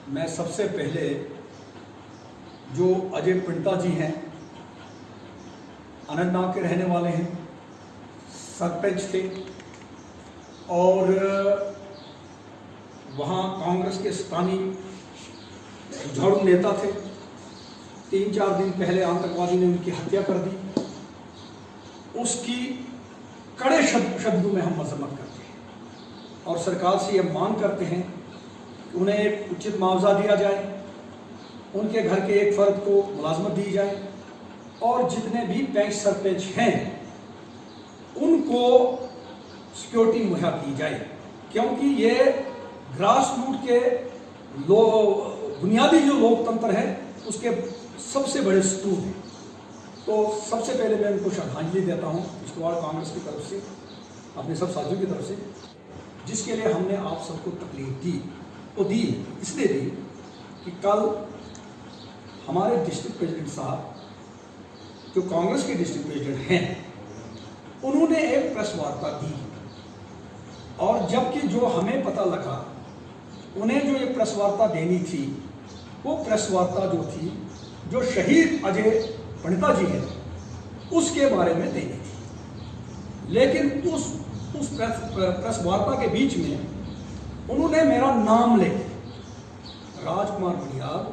मैं सबसे पहले जो अजय पिंटा जी हैं, अनंतनाग के रहने वाले हैं, सरपंच थे और वहाँ कांग्रेस के स्थानीय झाड़ू नेता थे। 3-4 दिन पहले आतंकवादी ने उनकी हत्या कर दी। उसकी कड़े शब्दों में हम मजम्मत करते हैं और सरकार से ये मांग करते हैं कि उन्हें एक उचित मुआवजा दिया जाए, उनके घर के एक फर्द को मुलाजमत दी जाए और जितने भी पैंच सरपंच हैं उनको सिक्योरिटी मुहैया की जाए, क्योंकि ये ग्रास रूट के बुनियादी जो लोकतंत्र है उसके सबसे बड़े स्तूप हैं। तो सबसे पहले मैं उनको श्रद्धांजलि देता हूँ किश्तवाड़ कांग्रेस की तरफ से, अपने सब साथियों की तरफ से, जिसके लिए हमने आप सबको तकलीफ दी। तो दी इसलिए दी कि कल हमारे डिस्ट्रिक्ट प्रेसिडेंट साहब, जो कांग्रेस के डिस्ट्रिक्ट प्रेसिडेंट हैं, उन्होंने एक प्रेस वार्ता दी और जबकि जो हमें पता लगा उन्हें जो ये प्रेस वार्ता देनी थी वो प्रेस वार्ता जो थी जो शहीद अजय पिंटा जी हैं उसके बारे में देनी थी, लेकिन उस प्रेस वार्ता के बीच में उन्होंने मेरा नाम लेके राजकुमार बड़ियाल,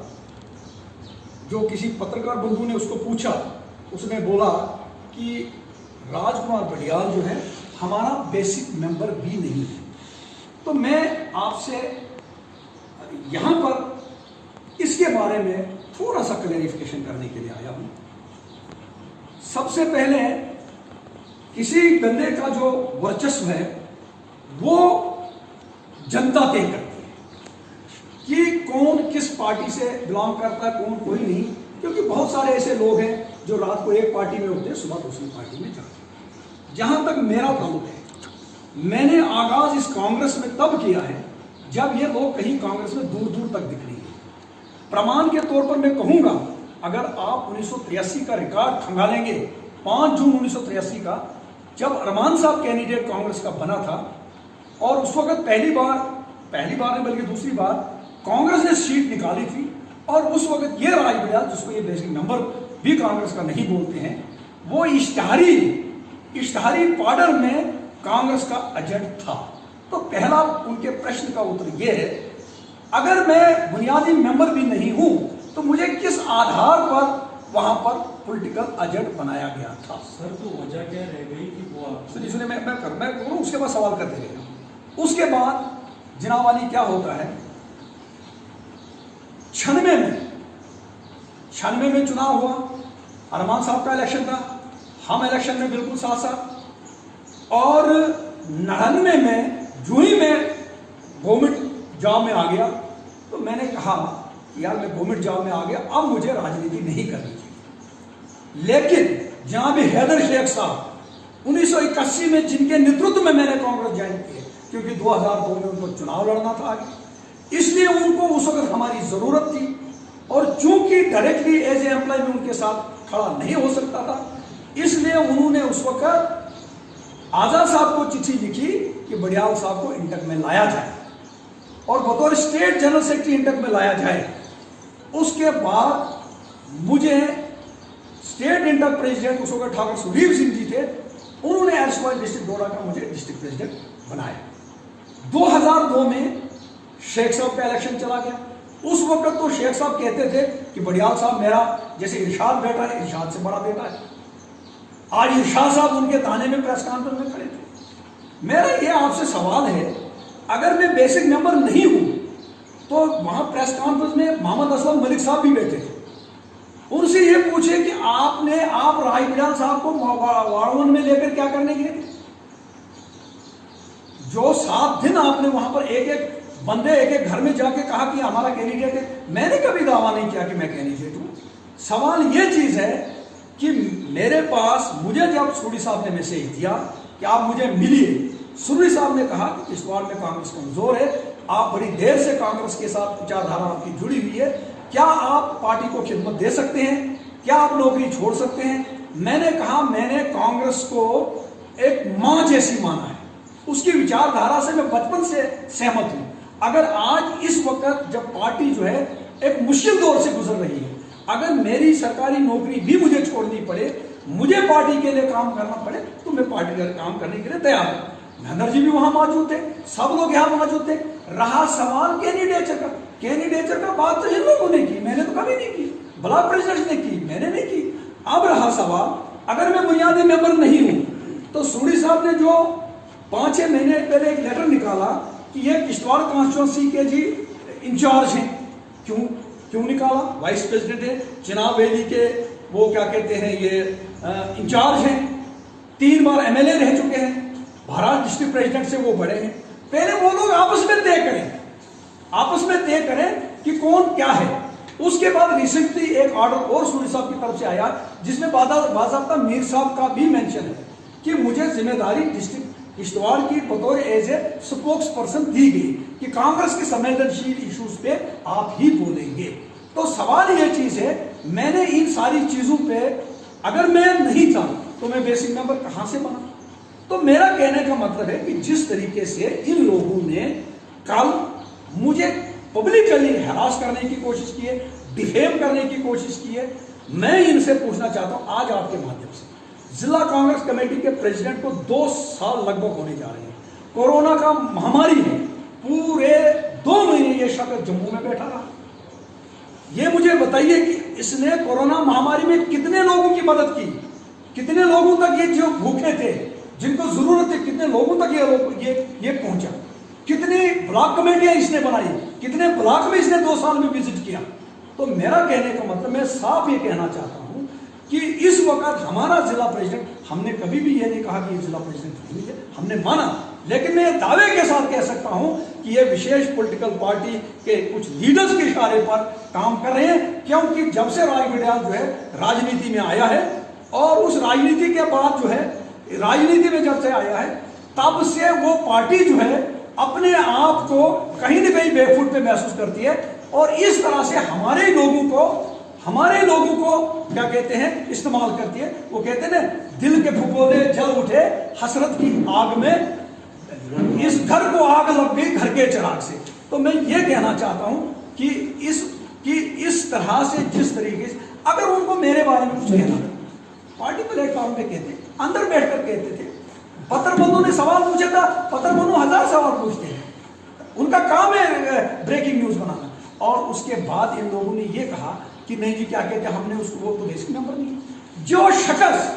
जो किसी पत्रकार बंधु ने उसको पूछा, उसने बोला कि राजकुमार बड़ियाल जो है हमारा बेसिक मेंबर भी नहीं है। तो मैं आपसे यहाँ पर इसके बारे में थोड़ा सा क्लैरिफिकेशन करने के लिए आया हूँ। सबसे पहले किसी बंदे का जो वर्चस्व है वो जनता तय करती है कि कौन किस पार्टी से बिलोंग करता है, कौन कोई नहीं, क्योंकि बहुत सारे ऐसे लोग हैं जो रात को एक पार्टी में होते हैं, सुबह दूसरी पार्टी में जाते हैं। जहां तक मेरा ताल्लुक है, मैंने आगाज इस कांग्रेस में तब किया है जब ये लोग कहीं कांग्रेस में दूर दूर तक दिख रही है। प्रमाण के तौर पर मैं कहूंगा, अगर आप 1983 का रिकॉर्ड खंगालेंगे, 5 जून 1983 का, जब अरमान साहब कैंडिडेट कांग्रेस का बना था और उस वक्त पहली बार नहीं बल्कि दूसरी बार कांग्रेस ने सीट निकाली थी और उस वक्त ये राज बड़ियाल, जिसको ये बेसिक नंबर भी कांग्रेस का नहीं बोलते हैं, वो इश्तहारी पार्डर में कांग्रेस का एजेंट था। तो पहला उनके प्रश्न का उत्तर यह है, अगर मैं बुनियादी मेंबर भी नहीं हूं तो मुझे किस आधार पर वहां पर पॉलिटिकल एजेंट बनाया गया था? सर, तो वजह क्या रह गई कि वो सुनिए, मैं करूं, उसके बाद सवाल करते रहिए। उसके बाद जनावाली क्या होता है, 96 में चुनाव हुआ, अरमान साहब का इलेक्शन था, हम इलेक्शन में बिल्कुल साथ साथ, और 99 में जो ही मैं गवर्नमेंट जॉब में आ गया तो मैंने कहा यार मैं गवर्नमेंट जॉब में आ गया, अब मुझे राजनीति नहीं करनी चाहिए। लेकिन जनाब हैदर शेख साहब 1981 में, जिनके नेतृत्व में मैंने कांग्रेस ज्वाइन की, क्योंकि 2002 में उनको चुनाव लड़ना था आगे, इसलिए उनको उस वक्त हमारी जरूरत थी और चूंकि डायरेक्टली एज ए एम्प्लॉय में उनके साथ खड़ा नहीं हो सकता था, इसलिए उन्होंने उस वक्त आजाद साहब को चिट्ठी लिखी कि बड़ियाल साहब को इंटक में लाया जाए और बतौर स्टेट जनरल सेक्रेटरी इंटक में लाया जाए। उसके बाद मुझे स्टेट इंटक प्रेसिडेंट उस वक्त ठाकुर सुखदेव सिंह जी थे, उन्होंने एरसवाइल डिस्ट्रिक्ट डोडा का मुझे डिस्ट्रिक्ट प्रेसिडेंट बनाया। 2002 में शेख साहब का इलेक्शन चला गया। उस वक्त तो शेख साहब कहते थे कि बड़ियाल साहब मेरा जैसे इरशाद बेटा है, इरशाद से बड़ा बेटा है। आज इरशाद साहब उनके ताने में प्रेस कॉन्फ्रेंस में खड़े थे। मेरा ये आपसे सवाल है, अगर मैं बेसिक मेंबर नहीं हूं तो वहां प्रेस कॉन्फ्रेंस में मोहम्मद असलम मलिक साहब भी बैठे थे, उनसे ये पूछे कि आप राज बड़ियाल साहब को वार्ड 1 में लेकर क्या करने गए थे? जो 7 दिन आपने वहां पर एक एक घर में जाके कहा कि हमारा कैंडिडेट है। मैंने कभी दावा नहीं किया कि मैं कैंडिडेट हूं। सवाल ये चीज है कि मेरे पास, मुझे जब सूरी साहब ने मैसेज दिया कि आप मुझे मिलिए, सूरी साहब ने कहा कि किश्तवाड़ में कांग्रेस कमजोर है, आप बड़ी देर से कांग्रेस के साथ विचारधारा आपकी जुड़ी हुई है, क्या आप पार्टी को खिदमत दे सकते हैं, क्या आप नौकरी छोड़ सकते हैं? मैंने कहा मैंने कांग्रेस को एक मां जैसी माना है, उसकी विचारधारा से मैं बचपन से सहमत हूं। अगर आज इस वक्त जब पार्टी जो है एक मुश्किल दौर से गुजर रही है, अगर मेरी सरकारी नौकरी भी मुझे छोड़नी पड़े, मुझे पार्टी के लिए काम करना पड़े, तो मैं पार्टी के लिए काम करने के लिए तैयार हूं। महेंद्र जी भी वहां मौजूद थे, सब लोग यहां मौजूद थे। रहा सवाल कैंडिडेचर का बात तो इन लोगों ने की, मैंने तो कभी नहीं की। ब्लॉक प्रेसिडेंट ने की, मैंने नहीं की। अब रहा सवाल, अगर मैं बुनियादी मेंबर नहीं हूं, तो सूरी साहब ने जो 5-6 महीने पहले एक लेटर निकाला कि ये किश्तवाड़ कॉन्स्टिट्यूंसी के जी इंचार्ज हैं। क्यों निकाला? वाइस प्रेसिडेंट है, चिनाब वैली के वो क्या कहते हैं ये इंचार्ज हैं, 3 बार एमएलए रह चुके हैं, भारत डिस्ट्रिक्ट प्रेसिडेंट से वो बड़े हैं। पहले वो लोग आपस में तय करें कि कौन क्या है। उसके बाद रिसेंटली एक ऑर्डर और सूरी साहब की तरफ से आया जिसमें बाज़ाब्ता मीर साहब का भी मेंशन है कि मुझे जिम्मेदारी डिस्ट्रिक्ट किश्तवाड़ की बतौर एज ए स्पोक्स पर्सन दी गई कि कांग्रेस के संवेदनशील इश्यूज पे आप ही बोलेंगे। तो सवाल ये चीज है, मैंने इन सारी चीजों पे अगर मैं नहीं था तो मैं बेसिक मेंबर कहां से बना? तो मेरा कहने का मतलब है कि जिस तरीके से इन लोगों ने कल मुझे पब्लिकली हरास करने की कोशिश की है, डिफेम करने की कोशिश की है, मैं इनसे पूछना चाहता हूं आज आपके माध्यम से, जिला कांग्रेस कमेटी के प्रेसिडेंट को 2 साल लगभग होने जा रहे हैं। कोरोना का महामारी है, पूरे 2 महीने ये शख्स जम्मू में बैठा रहा। ये मुझे बताइए कि इसने कोरोना महामारी में कितने लोगों की मदद की, कितने लोगों तक ये जो भूखे थे, जिनको जरूरत थी, कितने लोगों तक ये पहुंचा, कितनी ब्लॉक कमेटियां इसने बनाई, कितने ब्लॉक में इसने 2 साल में विजिट किया। तो मेरा कहने का मतलब, मैं साफ ये कहना चाहता हूं कि इस वक्त हमारा जिला प्रेसिडेंट, हमने कभी भी ये नहीं कहा कि ये जिला प्रेसिडेंट नहीं है, हमने माना, लेकिन मैं दावे के साथ कह सकता हूं कि ये विशेष पॉलिटिकल पार्टी के कुछ लीडर्स के इशारे पर काम कर रहे हैं। क्योंकि जब से राय बिडियाल जो है राजनीति में आया है, और उस राजनीति के बाद जो है राजनीति में जब से आया है, तब से वो पार्टी जो है अपने आप को कहीं न कहीं बैकफुट पे महसूस करती है, और इस तरह से हमारे लोगों को क्या कहते हैं इस्तेमाल करती है। वो कहते हैं ना, दिल के फुफोले जल उठे हसरत की आग में, इस घर को आग लग गई घर के चिराग से। तो मैं ये कहना चाहता हूं कि इस तरह से, जिस तरीके से अगर उनको मेरे बारे में कुछ कहना था, पार्टी प्लेटफॉर्म पे कहते, अंदर बैठकर कहते थे। पत्रबंधु ने सवाल पूछा था, पत्रबंधु 1000 सवाल पूछते हैं, उनका काम है ब्रेकिंग न्यूज बनाना। और उसके बाद इन लोगों ने ये कहा कि नहीं जी क्या कहते हैं, हमने उसको, वो तो बेसिक नंबर नहीं। जो शख्स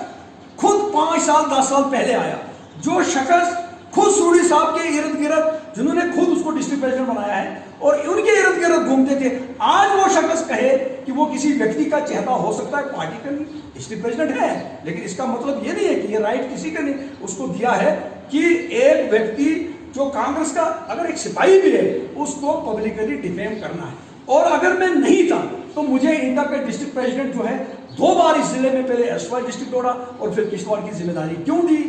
खुद 5 साल 10 साल पहले आया, जो शख्स खुद सूरी साहब के इर्द गिर्द, जिन्होंने खुद उसको डिस्ट्रिक्ट प्रेसिडेंट बनाया है और उनके इर्द गिर्द घूमते थे, आज वो शख्स कहे कि वो किसी व्यक्ति का चेहरा हो सकता है, पार्टी का नहीं, डिस्ट्रिक्ट प्रेसिडेंट है, लेकिन इसका मतलब ये नहीं है कि ये राइट किसी का नहीं उसको दिया है कि एक व्यक्ति जो कांग्रेस का अगर एक सिपाही भी है उसको पब्लिकली डिफेम करना है। और अगर मैं नहीं था तो मुझे इंटा का डिस्ट्रिक्ट प्रेसिडेंट जो है 2 बार इस जिले में, पहले एसवाई डिस्ट्रिक्ट दौड़ा और फिर किश्तवाड़ की जिम्मेदारी क्यों दी?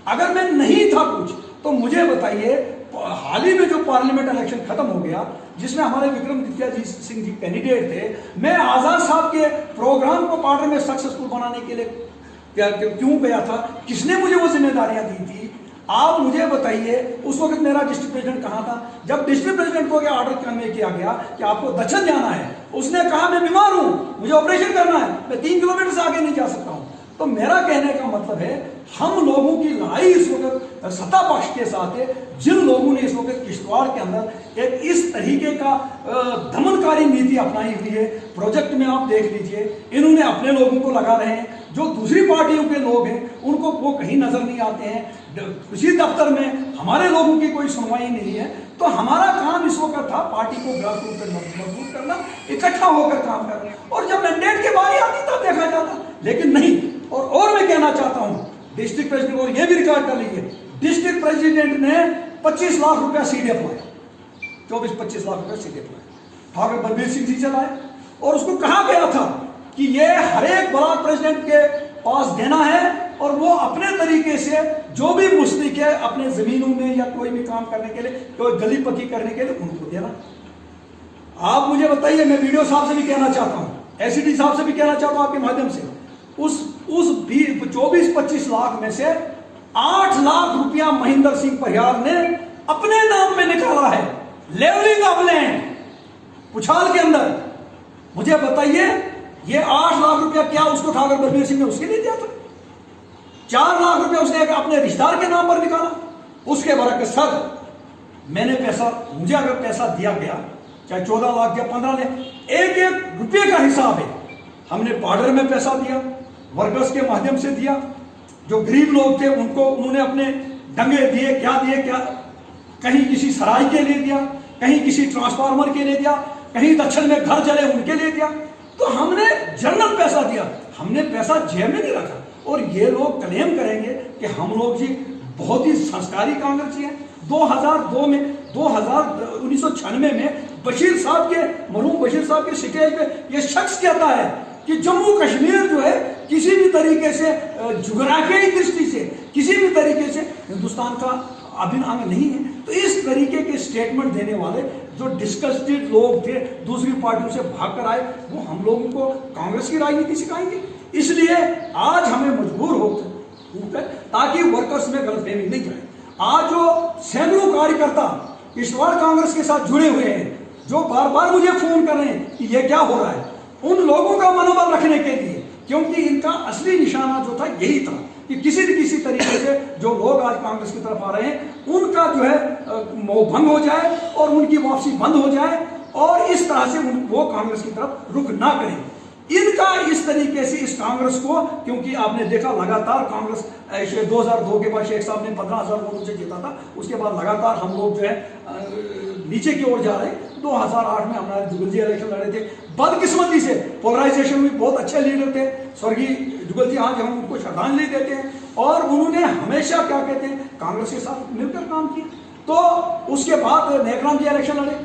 अगर मैं नहीं था कुछ तो मुझे बताइए, हाल ही में जो पार्लियामेंट इलेक्शन खत्म हो गया जिसमें हमारे विक्रमादित्य सिंह जी कैंडिडेट थे, मैं आजाद साहब के प्रोग्राम को पार्टी में सक्सेसफुल बनाने के लिए क्यों गया था? किसने मुझे वो जिम्मेदारियां दी थी? आप मुझे बताइए, उस वक्त मेरा डिस्ट्रिक्ट प्रेसिडेंट कहां था? जब डिस्ट्रिक्ट प्रेसिडेंट को ऑर्डर करने किया गया कि आपको दक्षिण जाना है, उसने कहा मैं बीमार हूं, मुझे ऑपरेशन करना है, मैं 3 किलोमीटर से आगे नहीं जा सकता हूं। तो मेरा कहने का मतलब है, हम लोगों की लड़ाई इस वक्त सत्ता पक्ष के साथ है, जिन लोगों ने इस वक्त किश्तवाड़ के अंदर एक इस तरीके का दमनकारी नीति अपनाई हुई है। प्रोजेक्ट में आप देख लीजिए, इन्होंने अपने लोगों को लगा रहे हैं, जो दूसरी पार्टियों के लोग हैं उनको वो कहीं नजर नहीं आते हैं। किसी दफ्तर में हमारे लोगों की कोई सुनवाई नहीं है। तो हमारा काम इस वक्त था पार्टी को ग्रास रूट पर मजबूत करना, इकट्ठा होकर काम करना, और जब मैंडेट की बारी आती तब देखा जाता, लेकिन नहीं। और मैं कहना चाहता हूं डिस्ट्रिक्ट प्रेसिडेंट, और ये भी रिकॉर्ड कर लीजिए, डिस्ट्रिक्ट प्रेसिडेंट ने 25 लाख रुपया सीडीएफ लाया, 24-25 लाख रुपया सीडीएफ लाया, ठाकुर बलबीर सिंह जी चलाए, और उसको कहा गया था कि ये हर एक ब्लॉक प्रेसिडेंट के पास देना है, और वो अपने तरीके से जो भी मुस्तहिक है अपने जमीनों में या कोई भी काम करने के लिए, कोई गली पक्की करने के लिए उनको देना। आप मुझे बताइए, मैं वीडियो साहब से भी कहना चाहता हूं, एसीडी साहब से भी कहना चाहता हूं आपके माध्यम से, उस 24-25 लाख में से 8 लाख रुपया महेंद्र सिंह परिहार ने अपने नाम में निकाला है। लेवलिंग ऑफ लैंड पुछाल के अंदर, मुझे बताइए ये 8 लाख रुपया क्या उसको ठाकुर बलबीर सिंह ने उसके लिए दिया था? 4 लाख रुपया उसने अपने रिश्तेदार के नाम पर निकाला। उसके बाद के सर मैंने पैसा, मुझे अगर पैसा दिया गया चाहे 14 लाख या 15 लाख, एक एक रुपये का हिसाब है। हमने बॉर्डर में पैसा दिया, वर्कर्स के माध्यम से दिया, जो गरीब लोग थे उनको उन्होंने अपने डंगे दिए, क्या कहीं किसी सराय के लिए दिया, कहीं किसी ट्रांसफार्मर के लिए दिया, कहीं दक्षिण में घर जले उनके लिए दिया। तो हमने जनरल पैसा दिया, हमने पैसा जेब में नहीं रखा। और ये लोग क्लेम करेंगे कि हम लोग जी बहुत ही संस्कारी कांग्रेसी हैं। 2002 में 1996 में बशीर साहब के, मरहूम बशीर साहब के स्टेज पे ये शख्स कहता है कि जम्मू कश्मीर जो है किसी भी तरीके से जुगराफियाई दृष्टि से किसी भी तरीके से हिंदुस्तान का अभिन्न अंग नहीं है। तो इस तरीके के स्टेटमेंट देने वाले जो डिस्कस्टेड लोग थे, दूसरी पार्टियों से भागकर आए, वो हम लोगों को कांग्रेस की राजनीति सिखाएंगे। इसलिए आज हमें मजबूर होकर ताकि वर्कर्स में गलतफहमी नहीं जाए। आज जो सैकड़ों कार्यकर्ता किश्तवाड़ कांग्रेस के साथ जुड़े हुए हैं, जो बार बार मुझे फोन कर रहे हैं कि ये क्या हो रहा है, उन लोगों का मनोबल रखने के लिए, क्योंकि इनका असली निशाना जो था यही था कि किसी न किसी तरीके से जो लोग आज कांग्रेस की तरफ आ रहे हैं उनका जो है मोह भंग हो जाए और उनकी वापसी बंद हो जाए और इस तरह से वो कांग्रेस की तरफ रुख ना करें। इनका इस तरीके से इस कांग्रेस को, क्योंकि आपने देखा लगातार कांग्रेस 2002 के बाद शेख साहब ने 15,000 वोटों से जीता था, उसके बाद लगातार हम लोग जो है नीचे की ओर जा रहे हैं। 2008 में हमारे जुगल जी इलेक्शन लड़े थे, बदकिस्मती से पोलराइजेशन में बहुत अच्छे लीडर थे स्वर्गीय जुगल जी, आज हम उनको श्रद्धांजलि देते हैं। और उन्होंने हमेशा क्या कहते हैं कांग्रेस के साथ मिलकर काम किया। तो उसके बाद नेकराम जी इलेक्शन लड़े,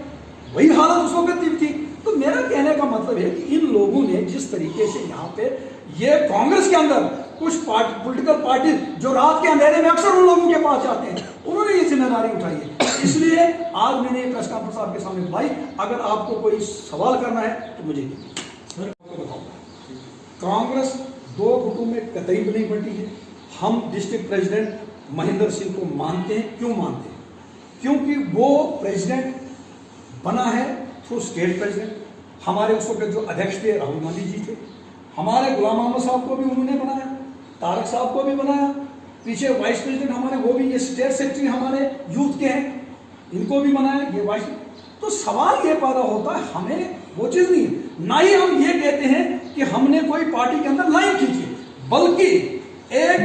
वही हालत उस वक्त थी। तो मेरा कहने का मतलब है कि इन लोगों ने जिस तरीके से यहाँ पे ये कांग्रेस के अंदर कुछ पॉलिटिकल पार्टी जो रात के अंधेरे में अक्सर उन लोगों के पास जाते हैं, उन्होंने ये जिम्मेदारी उठाई है। इसलिए आज मैंने प्रेस कॉन्फ्रेंस आपके सामने बुलाई। अगर आपको कोई सवाल करना है तो मुझे सर बताओ। कांग्रेस 2 गुटों में कतई नहीं बंटी है। हम डिस्ट्रिक्ट प्रेसिडेंट महेंद्र सिंह को मानते हैं। क्यों मानते हैं? क्योंकि वो प्रेसिडेंट बना है थ्रू स्टेट प्रेसिडेंट। हमारे उस वक्त जो अध्यक्ष थे राहुल गांधी जी थे, हमारे गुलाम मोहम्मद साहब को भी उन्होंने बनाया, तारक साहब को भी बनाया, पीछे वाइस प्रेसिडेंट हमारे वो भी, ये स्टेट सेक्रेटरी हमारे यूथ के हैं, इनको भी बनाया, ये वाइस। तो सवाल ये पैदा होता है, हमें वो चीज़ नहीं है। ना ही हम ये कहते हैं कि हमने कोई पार्टी के अंदर लाइन खींची, बल्कि एक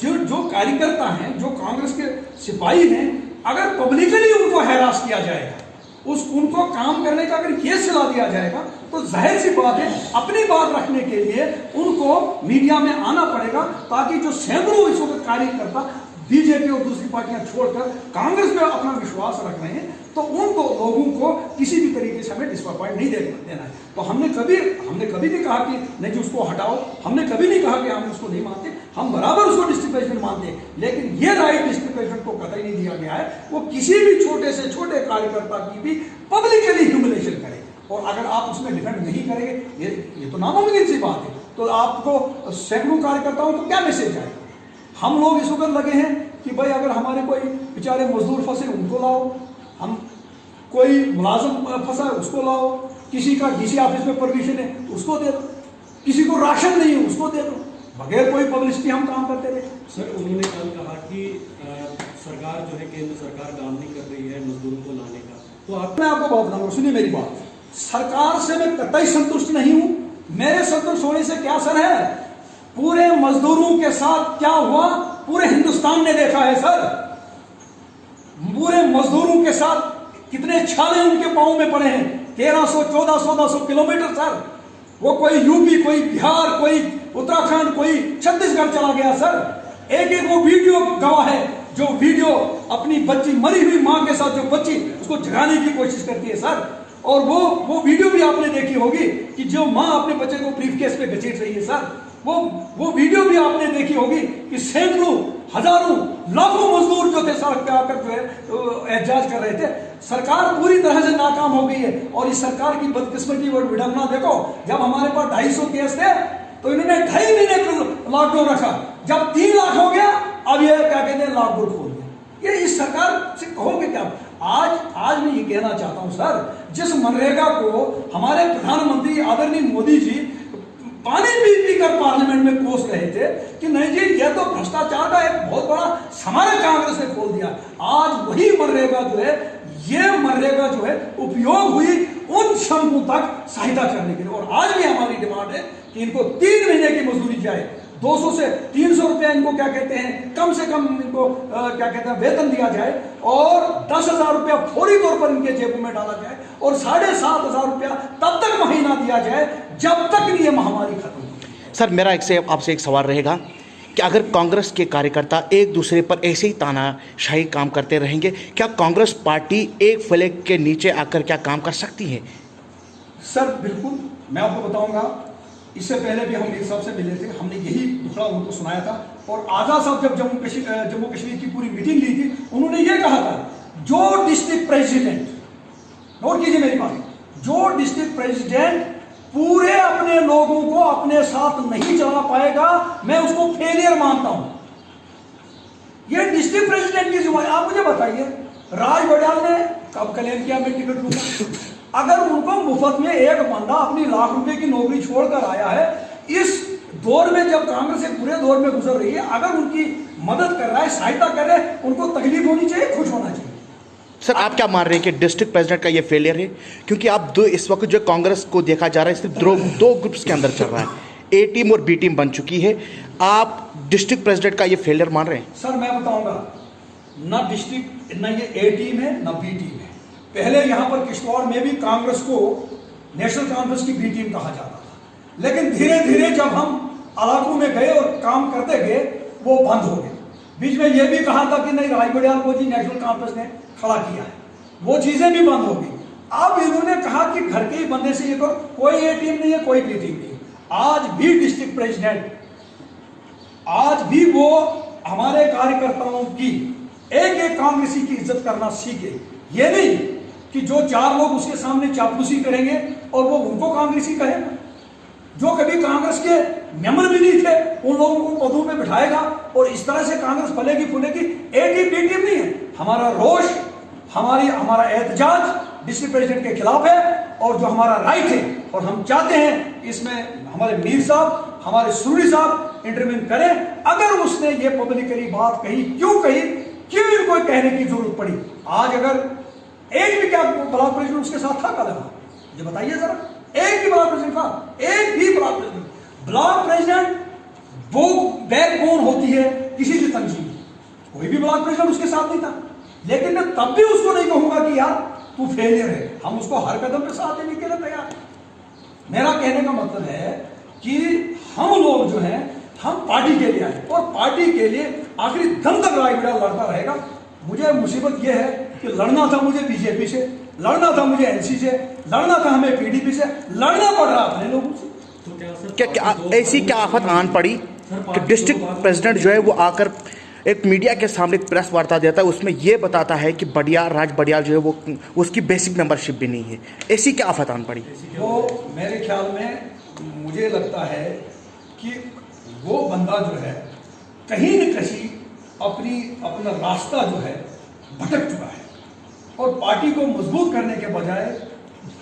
जो कार्यकर्ता हैं, जो कांग्रेस के सिपाही हैं, अगर पब्लिकली उनको हैरास किया जाएगा, उनको काम करने का अगर ये सलाह दिया जाएगा, तो जाहिर सी बात है अपनी बात रखने के लिए उनको मीडिया में आना पड़ेगा, ताकि जो सैकड़ों इस वक्त कार्यकर्ता बीजेपी और दूसरी पार्टियां छोड़कर कांग्रेस में अपना विश्वास रख रहे हैं, तो उनको लोगों को किसी भी तरीके से हमें डिसअपॉइंट नहीं देना है। तो हमने कभी नहीं कहा कि नहीं जी उसको हटाओ, हमने कभी नहीं कहा कि हम उसको नहीं मानते, हम बराबर उसको डिस्ट्रिक्ट प्रेसिडेंट मानते हैं। लेकिन ये राइट डिस्ट्रिक्ट प्रेसिडेंट को कतई नहीं दिया गया है, वो किसी भी छोटे से छोटे कार्यकर्ता की भी पब्लिकली ह्यूमिलेशन करे। और अगर आप उसमें डिफेंड नहीं करेंगे, ये तो नामुमकिन सी बात है, तो आपको सैकड़ों कार्यकर्ताओं को क्या मैसेज आएगा? हम लोग इस वक्त लगे हैं कि भाई अगर हमारे कोई बेचारे मजदूर फंसे उनको लाओ, हम कोई मुलाजिम फंसा है उसको लाओ, किसी का डीसी ऑफिस में परमिशन है उसको दे दो, किसी को राशन नहीं है उसको दे दो, बगैर कोई पब्लिसिटी हम काम करते रहे। सर उन्होंने कल कहा कि सरकार जो है केंद्र सरकार काम नहीं कर रही है मजदूरों को लाने का। तो मैं आपको बात बताऊंगा, सुनिए मेरी बात। सरकार से मैं कतई संतुष्ट नहीं हूं। मेरे संतुष्ट होने से क्या असर है? पूरे मजदूरों के साथ क्या हुआ पूरे हिंदुस्तान ने देखा है सर। पूरे मजदूरों के साथ कितने छाले उनके पांव में पड़े हैं, 1300, 1400 किलोमीटर सर। वो कोई यूपी, कोई बिहार, कोई उत्तराखंड, कोई छत्तीसगढ़ चला गया सर। एक वो वीडियो गवाह है, जो वीडियो अपनी बच्ची, मरी हुई मां के साथ जो बच्ची, उसको जगाने की कोशिश करती है सर। और वो वीडियो भी आपने देखी होगी कि जो मां अपने बच्चे को ब्रीफकेस पे घसीट रही है सर। वो वीडियो भी आपने देखी होगी कि सैकड़ों, हजारों, लाखों मजदूर जो थे सड़क पे आकर जो है एहतजाज कर रहे थे। सरकार पूरी तरह से नाकाम हो गई है। और इस सरकार की बदकिस्मती और विडंबना देखो, जब हमारे पास 250 केस थे तो इन्होंने 2.5 महीने लॉकडाउन रखा, जब 3 लाख हो गया अब ये क्या कहते हैं लॉकडाउन खोल दिया। ये इस सरकार से कहोगे क्या? आज मैं ये कहना चाहता हूं सर, जिस मनरेगा को हमारे प्रधानमंत्री आदरणीय मोदी जी पानी पी कर पार्लियामेंट में कोस रहे थे कि नहीं जी ये तो भ्रष्टाचार का एक बहुत बड़ा समाज कांग्रेस ने खोल दिया। आज वही मनरेगा जो है, ये मनरेगा जो है उपयोग हुई उन श्रमिकों तक सहायता करने के लिए। और आज भी हमारी डिमांड है कि इनको 3 महीने की मजदूरी जाए, 200 से 300 रुपया इनको क्या कहते हैं, कम से कम इनको क्या कहते हैं वेतन दिया जाए, और 10,000 रुपया फौरी तौर पर इनके जेबों में डाला जाए, और 7,500 रुपया तब तक महीना दिया जाए जब तक ये महामारी खत्म हो। सर मेरा आपसे एक सवाल रहेगा कि अगर कांग्रेस के कार्यकर्ता एक दूसरे पर ऐसे ही तानाशाही काम करते रहेंगे, क्या कांग्रेस पार्टी एक फ्लैग के नीचे आकर क्या काम कर सकती है? सर बिल्कुल, मैं आपको बताऊंगा, इससे पहले भी हम एक साहब से मिले थे, हमने यही दुखड़ा उनको सुनाया था। और आजाद साहब जब जम्मू कश्मीर की पूरी मीटिंग ली थी, उन्होंने ये कहा था जो डिस्ट्रिक्ट प्रेसिडेंट, नोट कीजिए मेरी बात, जो डिस्ट्रिक्ट प्रेसिडेंट पूरे अपने लोगों को अपने साथ नहीं चला पाएगा, मैं उसको फेलियर मानता हूं। ये डिस्ट्रिक्ट प्रेसिडेंट की जिम्मेदारी। आप मुझे बताइए, राज बड़ियाल ने कब क्लेम किया मैं टिकट लूंगा? अगर उनको मुफ्त में एक बंदा अपनी लाख रुपए की नौकरी छोड़कर आया है, इस दौर में जब कांग्रेस एक बुरे दौर में गुजर रही है, अगर उनकी मदद कर रहा है, सहायता कर रहे हैं, उनको तकलीफ होनी चाहिए, खुश होना चाहिए। सर आप क्या मान रहे हैं कि डिस्ट्रिक्ट प्रेसिडेंट का ये फेलियर है? क्योंकि आप इस वक्त जो कांग्रेस को देखा जा रहा है सिर्फ दो ग्रुप्स के अंदर चल रहा है, ए टीम और बी टीम बन चुकी है। आप डिस्ट्रिक्ट प्रेसिडेंट का ये फेलियर मान रहे हैं? सर मैं बताऊंगा, न डिस्ट्रिक्ट, न ये ए टीम है न बी टीम है। पहले यहां पर किश्तवाड़ में भी कांग्रेस को नेशनल कांफ्रेंस की बी टीम कहा जाता था, लेकिन धीरे धीरे जब हम इलाकों में गए और काम करते गए, वो बंद हो गए। बीच में यह भी कहा था कि नहीं राज बड़ियाल को जी नेशनल कांफ्रेंस ने खड़ा किया है, वो चीजें भी बंद हो गई। अब इन्होंने कहा कि घर के ही बंदे से ये करो, कोई ए टीम नहीं है, कोई बी टीम नहीं। आज भी डिस्ट्रिक्ट प्रेसिडेंट, आज भी वो हमारे कार्यकर्ताओं की एक एक कांग्रेसी की इज्जत करना सीखे। ये नहीं कि जो 4 लोग उसके सामने चापलूसी करेंगे और वो उनको कांग्रेसी कहेगा। जो कभी कांग्रेस के मेंबर भी नहीं थे, उन लोगों को पदों पे बिठाएगा और इस तरह से कांग्रेस फलेगी फूलेगी। ए टीम बी टीम नहीं है। हमारा रोष, हमारा एहतजाज डिस्ट्रिक्ट प्रेसिडेंट के खिलाफ है, और जो हमारा राइट है, और हम चाहते हैं इसमें हमारे मीर साहब, हमारे सूरी साहब इंटरव्यू करें। अगर उसने ये पब्लिकली बात कही, क्यों इनको कहने की जरूरत पड़ी? आज अगर एक भी क्या ब्लॉक प्रेसिडेंट उसके साथ था कल, ये बताइए जरा, एक भी ब्लॉक प्रेसिडेंट था? एक भी ब्लॉक प्रेसिडेंट वो बैकबोन होती है किसी भी तंजीम की। कोई भी ब्लॉक प्रेसिडेंट उसके साथ नहीं था, लेकिन मैं तब भी उसको नहीं कहूंगा कि यार तू फेलियर है। हम उसको हर कदम पे साथ देने के लिए तैयार हैं। मेरा कहने का मतलब है कि हम लोग जो हैं, हम पार्टी के लिए आए, और पार्टी के लिए आखिरी दम तक राय बिड़ा लड़ता रहेगा। मुझे मुसीबत यह है कि लड़ना था मुझे बीजेपी से, लड़ना था मुझे एनसी से, लड़ना था हमें पीडीपी से, लड़ना पड़ रहा अपने लोगों से। तो क्या ऐसी क्या आफत आन पड़ी कि डिस्ट्रिक्ट प्रेसिडेंट जो है वो आकर एक मीडिया के सामने एक प्रेस वार्ता देता है, उसमें ये बताता है कि राज बड़ियाल जो है वो उसकी बेसिक मेंबरशिप भी नहीं है? ऐसी क्या आफत आन पड़ी? वो मेरे ख्याल में मुझे लगता है कि वो बंदा जो है कहीं न कहीं अपना रास्ता जो है भटक चुका है, और पार्टी को मजबूत करने के बजाय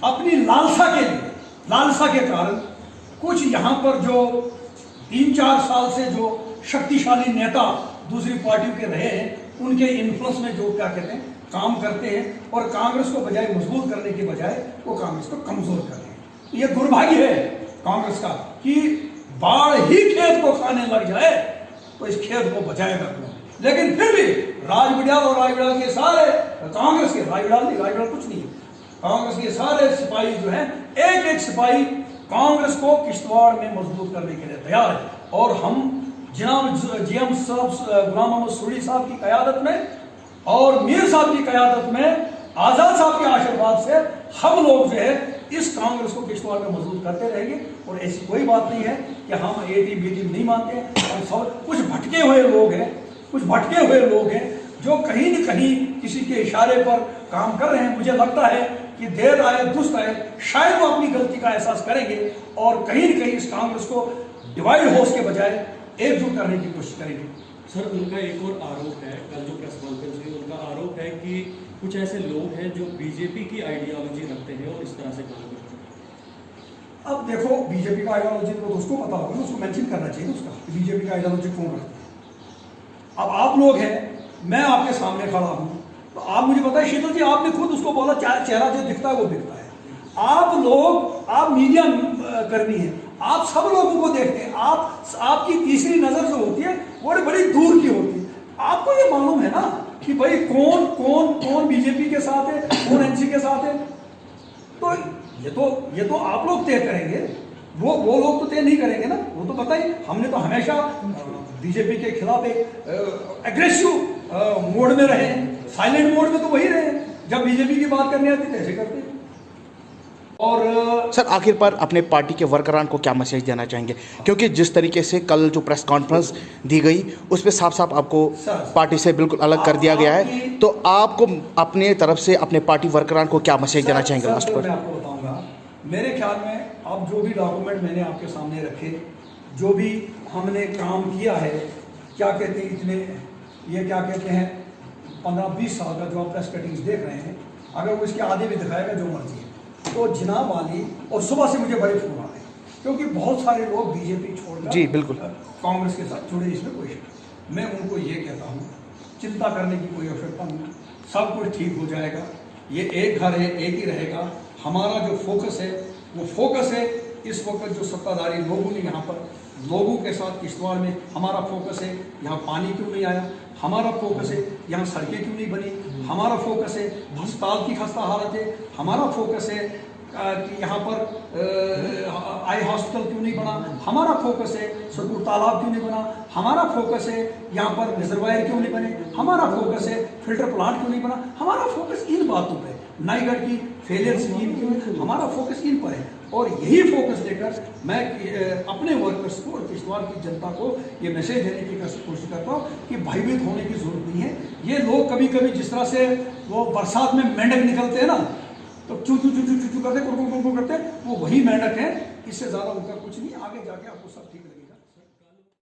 अपनी लालसा के कारण कुछ यहाँ पर जो 3-4 साल से जो शक्तिशाली नेता दूसरी पार्टियों के रहे हैं, उनके इन्फ्लुएंस में जो क्या कहते हैं काम करते हैं, और कांग्रेस को बजाय मजबूत करने के बजाय वो कांग्रेस को कमजोर कर रहे हैं। ये दुर्भाग्य है कांग्रेस का कि बाढ़ ही खेत को खाने लग जाए तो इस खेत को बचाएगा कौन? लेकिन फिर भी राज बड़ियाल और राज बड़ियाल के सारे कांग्रेस के, राज बड़ियाल कुछ नहीं है, कांग्रेस के सारे सिपाही जो हैं, एक एक सिपाही कांग्रेस को किश्तवाड़ में मजबूत करने के लिए तैयार है। और हम जनाब जीएम साहब गुलाम मोहम्मद सूरी साहब की क़यादत में और मीर साहब की क़यादत में, आज़ाद साहब के आशीर्वाद से हम लोग जो है इस कांग्रेस को किश्तवाड़ में मजबूत करते रहेंगे। और ऐसी कोई बात नहीं है कि हम ए टीम बी टीम नहीं मानते हैं। हम सब कुछ भटके हुए लोग हैं जो कहीं न कहीं किसी के इशारे पर काम कर रहे हैं। मुझे लगता है कि देर आए दुस्त आए, शायद वो अपनी गलती का एहसास करेंगे और कहीं न कहीं इस कांग्रेस को डिवाइड हाउस के बजाय एकजुट करने की कोशिश करेंगे। सर उनका एक और आरोप है, कल जो प्रेस कॉन्फ्रेंस हुई उनका आरोप है कि कुछ ऐसे लोग हैं जो बीजेपी की आइडियोलॉजी रखते हैं और इस तरह से काम करते हैं। अब देखो, बीजेपी का आइडियोलॉजी तो उसको पता होगा ना, उसको मेंशन करना चाहिए उसका कि बीजेपी का आइडियोलॉजी कौन रखते हैं। अब आप लोग हैं, मैं आपके सामने खड़ा हूं, तो आप मुझे बताइए शीतल जी, आपने खुद उसको बोला चेहरा जो दिखता है वो दिखता है। आप लोग, आप मीडिया कर्मी है, आप सब लोगों को देखते हैं, आपकी तीसरी नजर जो होती है वो बड़ी दूर की होती है। आपको ये मालूम है ना कि भाई कौन कौन कौन बीजेपी के साथ है, कौन एनसी के साथ है। तो ये तो आप लोग तय करेंगे, वो लोग तो तय नहीं करेंगे ना। वो तो बताइए, हमने तो हमेशा बीजेपी के खिलाफ एक एग्रेसिव मोड में रहे हैं, साइलेंट मोड में तो वही रहे हैं। जब बीजेपी की बात करनी आती है ऐसे करते हैं। और सर आखिर पर अपने पार्टी के वर्करान को क्या मैसेज देना चाहेंगे, क्योंकि जिस तरीके से कल जो प्रेस कॉन्फ्रेंस दी गई उस पर साफ साफ आपको पार्टी से बिल्कुल अलग कर दिया गया है, तो आपको अपने तरफ से अपने पार्टी वर्करान को क्या मैसेज देना चाहेंगे लास्ट पर? मैं आपको बताऊंगा, मेरे ख्याल में अब जो भी डॉक्यूमेंट मैंने आपके सामने रखे, जो भी हमने काम किया है, क्या कहते हैं इतने, ये क्या कहते हैं 15-20 साल का जो आप प्रेस कटिंग्स देख रहे हैं, अगर वो इसके आधे भी दिखाएगा जो मर्जी है तो जनाब वाली। और सुबह से मुझे बड़े फोन आ रहे हैं, क्योंकि बहुत सारे लोग बीजेपी छोड़कर जी बिल्कुल कांग्रेस के साथ जुड़े, इसमें कोई शक। मैं उनको ये कहता हूँ, चिंता करने की कोई आवश्यकता नहीं, सब कुछ ठीक हो जाएगा। ये एक घर है, एक ही रहेगा। हमारा जो फोकस है वो फोकस है इस वक्त जो सत्ताधारी लोगों ने यहाँ पर लोगों के साथ किश्तवाड़ में, हमारा फोकस है यहाँ पानी क्यों नहीं आया, हमारा फोकस है यहाँ सड़कें क्यों नहीं बनी, हमारा फोकस है अस्पताल की खस्ता हालत है, हमारा फोकस है कि यहाँ पर आई हॉस्पिटल क्यों नहीं बना, हमारा फोकस है सतपुर तालाब क्यों नहीं बना, हमारा फोकस है यहाँ पर रिजर्वायर क्यों नहीं बने, हमारा फोकस है फिल्टर प्लांट क्यों नहीं बना। हमारा फोकस इन बातों पर, नाईगढ़ की फेलियर स्कीम क्यों, हमारा फोकस इन पर है। और यही फोकस लेकर मैं अपने वर्कर्स को और किश्तवाड़ की जनता को ये मैसेज देने की कोशिश करता हूँ कि भयभीत होने की जरूरत नहीं है। ये लोग कभी कभी जिस तरह से वो बरसात में मेंढक निकलते हैं ना, तो चू चू चू चू चू करते, कुरकुर करते, वो वही मेंढक है, इससे ज़्यादा उनका कुछ नहीं। आगे जाके आपको सब ठीक लगेगा।